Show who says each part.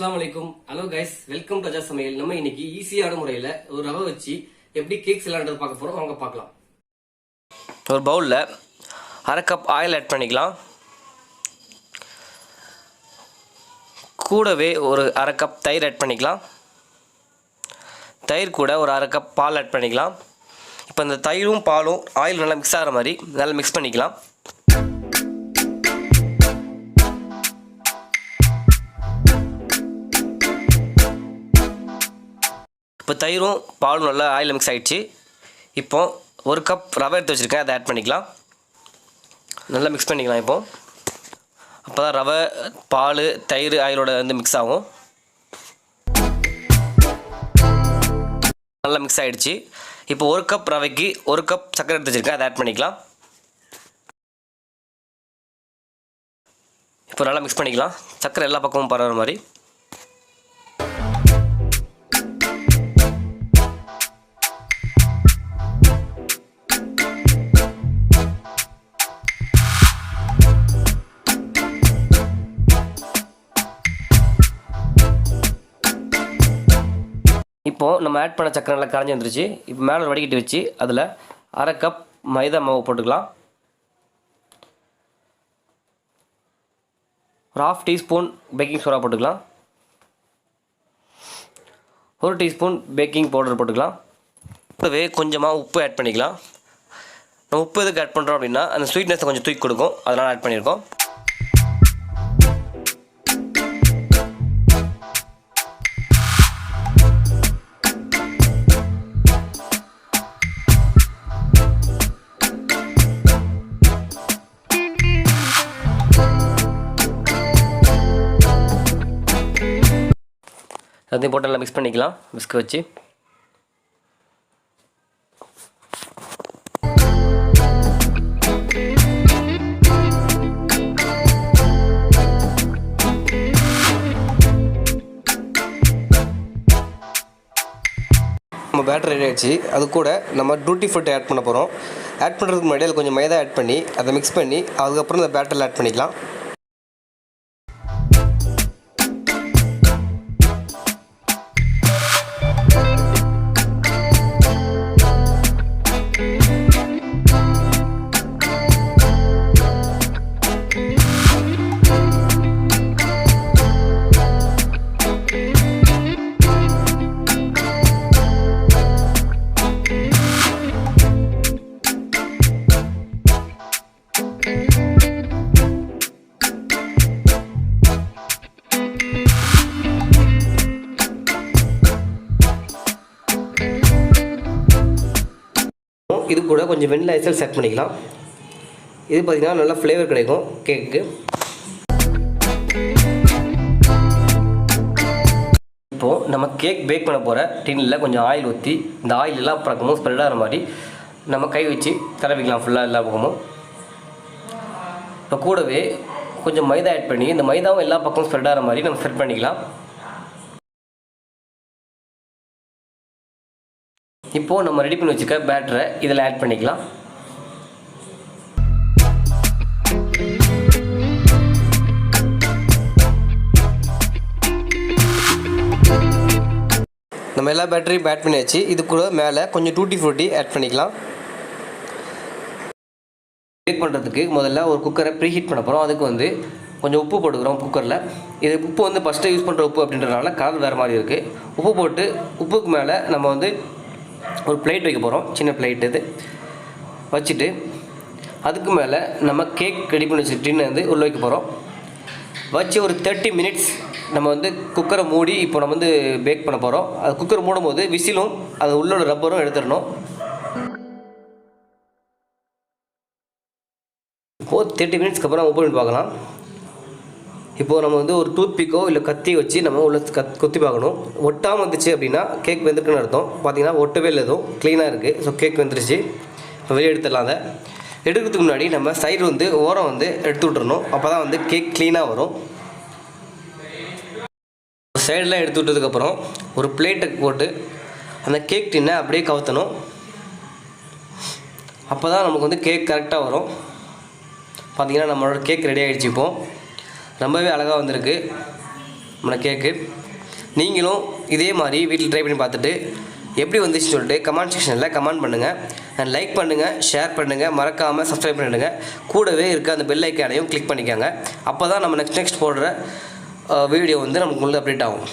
Speaker 1: அஸ்ஸலாமு அலைக்கும். Hello guys, welcome to Adha சமையல். நம்ம இன்னைக்கு ஈஸியான முறையில் ஒரு ரவை வச்சு எப்படி கேக் செய்யலான்றது பார்க்க போகிறோம். வாங்க பார்க்கலாம்.
Speaker 2: ஒரு பவுலில் அரை கப் ஆயில் ஆட் பண்ணிக்கலாம். கூடவே ஒரு அரை கப் தயிர் ஆட் பண்ணிக்கலாம். தயிர் கூட ஒரு அரை கப் பால் ஆட் பண்ணிக்கலாம். இப்போ இந்த தயிரும் பாலும் ஆயில் நல்லா மிக்ஸ் ஆகிற மாதிரி நல்லா மிக்ஸ் பண்ணிக்கலாம். இப்போ தயிரும் பாலும் நல்லா ஆயில் மிக்ஸ் ஆகிடுச்சு. இப்போ ஒரு கப் ரவை எடுத்து வச்சுருக்கேன், அதை ஆட் பண்ணிக்கலாம். நல்லா மிக்ஸ் பண்ணிக்கலாம். இப்போது அப்போ தான் ரவை பால் தயிர் ஆயிலோட வந்து மிக்ஸ் ஆகும். நல்லா மிக்ஸ் ஆகிடுச்சு. இப்போ ஒரு கப் ரவைக்கு ஒரு கப் சர்க்கரை எடுத்து வச்சுருக்கேன், அதை ஆட் பண்ணிக்கலாம். இப்போ நல்லா மிக்ஸ் பண்ணிக்கலாம். சர்க்கரை எல்லா பக்கமும் பரவுற மாதிரி. இப்போது நம்ம ஆட் பண்ண சக்கரை நல்லா கரைஞ்சி வந்துருச்சு. இப்போ மேலே வடிகட்டி வச்சு அதில் அரை கப் மைதா மாவு போட்டுக்கலாம். ஒரு 1/2 டீஸ்பூன் பேக்கிங் சோடா போட்டுக்கலாம். 1 டீஸ்பூன் பேக்கிங் பவுடர் போட்டுக்கலாம். இப்போவே கொஞ்சமாக உப்பு ஆட் பண்ணிக்கலாம். நம்ம உப்பு எதுக்கு ஆட் பண்ணுறோம் அப்படின்னா அந்த ஸ்வீட்னஸை கொஞ்சம் தூக்கி கொடுக்கும், அதனால் ஆட் பண்ணியிருக்கோம். அதையும் போட்டு நல்லா மிக்ஸ் பண்ணிக்கலாம் விஸ்க் வச்சு. நம்ம பேட்டர் ரெடி ஆகிடுச்சு. அது கூட நம்ம டூட்டி ஃப்ரூட் ஆட் பண்ண போகிறோம். ஆட் பண்ணுறதுக்கு முன்னாடி அதில் கொஞ்சம் மைதா ஆட் பண்ணி அதை மிக்ஸ் பண்ணி அதுக்கப்புறம் இந்த பேட்டரில் ஆட் பண்ணிக்கலாம். இது கூட கொஞ்சம் வெண்ணிலா எசன்ஸ் செட் பண்ணிக்கலாம். இது பார்த்திங்கன்னா நல்லா ஃப்ளேவர் கிடைக்கும் கேக்கு. இப்போது நம்ம கேக் பேக் பண்ண போகிற டின்னில் கொஞ்சம் ஆயில் ஊற்றி இந்த ஆயில் எல்லா பக்கமும் ஸ்ப்ரெட் ஆகிற மாதிரி நம்ம கை வச்சு தடவிக்கலாம் ஃபுல்லாக எல்லா பக்கமும். இப்போ கூடவே கொஞ்சம் மைதா ஆட் பண்ணி இந்த மைதாவும் எல்லா பக்கமும் ஸ்ப்ரெட் ஆகிற மாதிரி நம்ம ஸ்ப்ரெட் பண்ணிக்கலாம். இப்போது நம்ம ரெடி பண்ணி வச்சுக்க பேட்டரை இதில் ஆட் பண்ணிக்கலாம். நம்ம எல்லா பேட்டரியும் ஆட் பண்ணியாச்சு. இது கூட மேலே கொஞ்சம் டூட்டி ஃப்ரூட்டி ஆட் பண்ணிக்கலாம். பேக் பண்ணுறதுக்கு முதல்ல ஒரு குக்கரை ப்ரீஹீட் பண்ண போகிறோம். அதுக்கு வந்து கொஞ்சம் உப்பு போட்டுக்கிறோம் குக்கரில். இது உப்பு வந்து ஃபஸ்ட்டு யூஸ் பண்ணுற உப்பு அப்படின்றதுனால கலர் வேறு மாதிரி இருக்குது. உப்பு போட்டு உப்புக்கு மேலே நம்ம வந்து ஒரு பிளேட் வைக்க போகிறோம். சின்ன பிளேட் இது வச்சுட்டு அதுக்கு மேலே நம்ம கேக் ரெடி பண்ணி வச்சு டின்னை வந்து உள்ள வைக்க போகிறோம். வச்சு ஒரு 30 மினிட்ஸ் நம்ம வந்து குக்கரை மூடி இப்போ நம்ம வந்து பேக் பண்ண போகிறோம். அது குக்கர் மூடும் போது விசிலும் அது உள்ளோட ரப்பரும் எடுத்துடணும். இப்போது 30 மினிட்ஸ்க்கு அப்புறம் ஓப்பன் பண்ணி பார்க்கலாம். இப்போது நம்ம வந்து ஒரு டூத் பிக்கோ இல்லை கத்தி வச்சு நம்ம உள்ள கொத்தி பார்க்கணும். ஒட்டாமல் வந்துச்சு அப்படின்னா கேக் வெந்துருக்குன்னு அர்த்தம். பார்த்தீங்கன்னா ஒட்டவே இல்லை, எதுவும் க்ளீனாக இருக்குது. ஸோ கேக் வெந்துருச்சு. இப்போ வெளியே எடுத்துடலாம். அதை எடுக்கிறதுக்கு முன்னாடி நம்ம சைடு வந்து ஓரம் வந்து எடுத்து விட்டுறணும். அப்போ தான் வந்து கேக் க்ளீனாக வரும். சைடெலாம் எடுத்து விட்டதுக்கப்புறம் ஒரு பிளேட்டுக்கு போட்டு அந்த கேக் டின்னை அப்படியே கவுத்தணும். அப்போ தான் நமக்கு வந்து கேக் கரெக்டாக வரும். பார்த்திங்கன்னா நம்மளோட கேக் ரெடி ஆகிடுச்சு. இப்போது ரொம்பவே அழகாக வந்திருக்கு. நம்ம கேக்கு. நீங்களும் இதே மாதிரி வீட்டில் ட்ரை பண்ணி பார்த்துட்டு எப்படி வந்துச்சுன்னு சொல்லிட்டு கமெண்ட் செக்ஷனில் கமெண்ட் பண்ணுங்கள். அண்ட் லைக் பண்ணுங்கள், ஷேர் பண்ணுங்கள், மறக்காமல் சப்ஸ்கிரைப் பண்ணிவிடுங்க. கூடவே இருக்க அந்த பெல் ஐக்கானையும் கிளிக் பண்ணிக்கோங்க. அப்போ தான் நம்ம நெக்ஸ்ட் போடுற வீடியோ வந்து நமக்கு அப்டேட் ஆகும்.